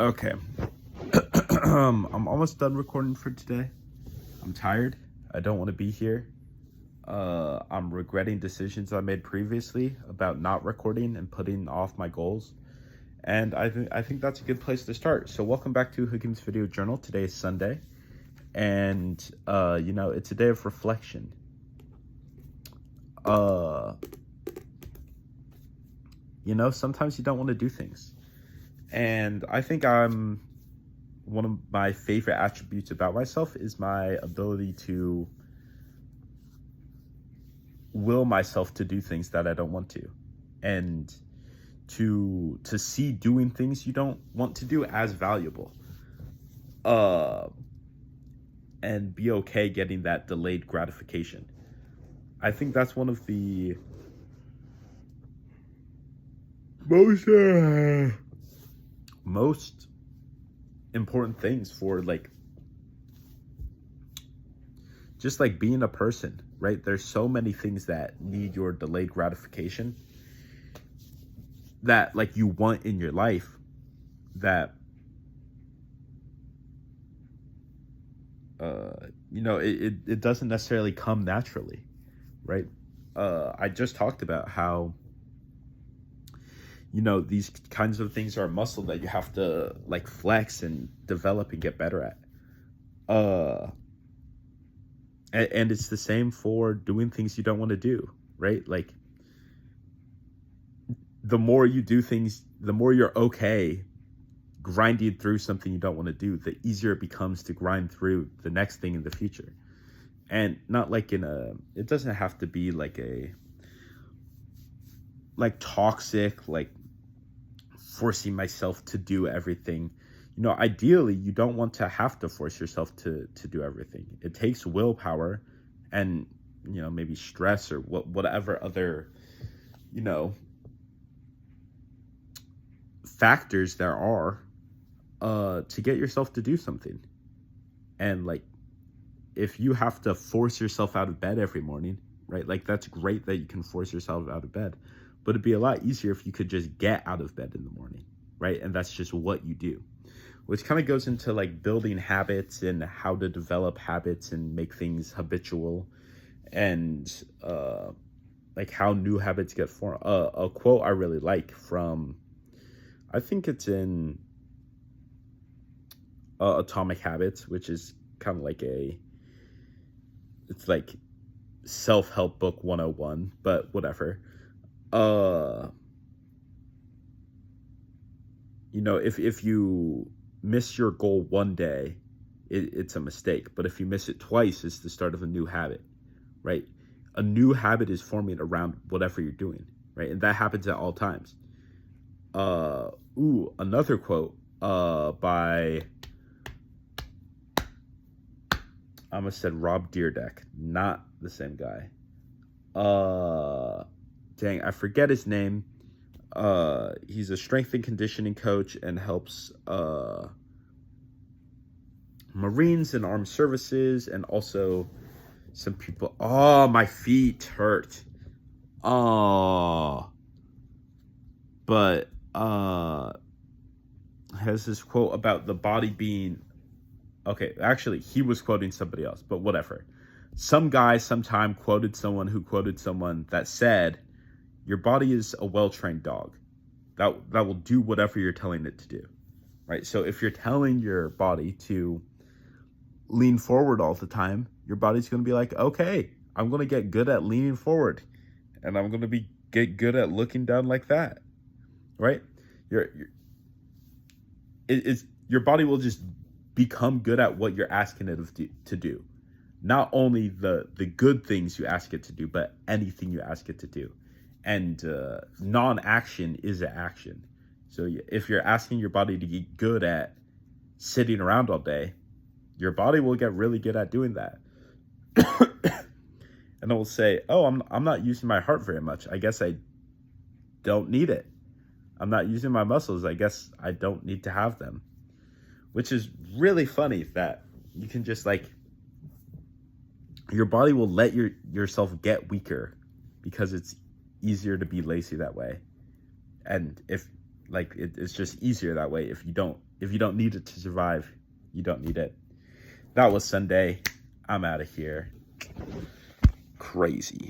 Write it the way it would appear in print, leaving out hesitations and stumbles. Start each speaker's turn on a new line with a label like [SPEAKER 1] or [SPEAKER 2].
[SPEAKER 1] Okay. I'm almost done recording for today. I'm tired. I don't want to be here. I'm regretting decisions I made previously about not recording and putting off my goals. And I think that's a good place to start. So welcome back to Hakim's Video Journal. Today is Sunday. And it's a day of reflection. Sometimes you don't want to do things. And I think one of my favorite attributes about myself is my ability to will myself to do things that I don't want to, and to see doing things you don't want to do as valuable, and be okay getting that delayed gratification. I think that's one of the most important things for just being a person, right? There's so many things that need your delayed gratification that you want in your life that it doesn't necessarily come naturally, right? I just talked about how these kinds of things are a muscle that you have to flex and develop and get better at. And it's the same for doing things you don't want to do, right? The more you do things, the more you're okay grinding through something you don't want to do, the easier it becomes to grind through the next thing in the future. And not it doesn't have to be toxic, forcing myself to do everything. Ideally, you don't want to have to force yourself to do everything. It takes willpower and, maybe stress or whatever other, factors there are to get yourself to do something. And if you have to force yourself out of bed every morning, right? That's great that you can force yourself out of bed, but it'd be a lot easier if you could just get out of bed in the morning, right? And that's just what you do, which kind of goes into building habits and how to develop habits and make things habitual, and how new habits get formed. A quote I really like from, I think it's in Atomic Habits, which is kind of it's self-help book 101, but whatever. If you miss your goal one day, it's a mistake. But if you miss it twice, it's the start of a new habit, right? A new habit is forming around whatever you're doing, right? And that happens at all times. Another quote by, I almost said Rob Deerdeck, not the same guy. Dang, I forget his name. He's a strength and conditioning coach and helps Marines and armed services, and also some people. Oh, my feet hurt. But has this quote about the body being, okay, actually he was quoting somebody else, but whatever. Some guy sometime quoted someone who quoted someone that said, your body is a well-trained dog that will do whatever you're telling it to do, right? So if you're telling your body to lean forward all the time, your body's going to be like, okay, I'm going to get good at leaning forward, and I'm going to get good at looking down like that, right? Your body will just become good at what you're asking it to do. Not only the good things you ask it to do, but anything you ask it to do. And non-action is an action. So if you're asking your body to get good at sitting around all day, your body will get really good at doing that. And it will say, oh, I'm not using my heart very much. I guess I don't need it. I'm not using my muscles. I guess I don't need to have them. Which is really funny that you can just your body will let yourself get weaker because it's easier to be lazy that way. And if Like it's just easier that way. If you don't need it to survive, you don't need it. That was Sunday. I'm out of here. Crazy.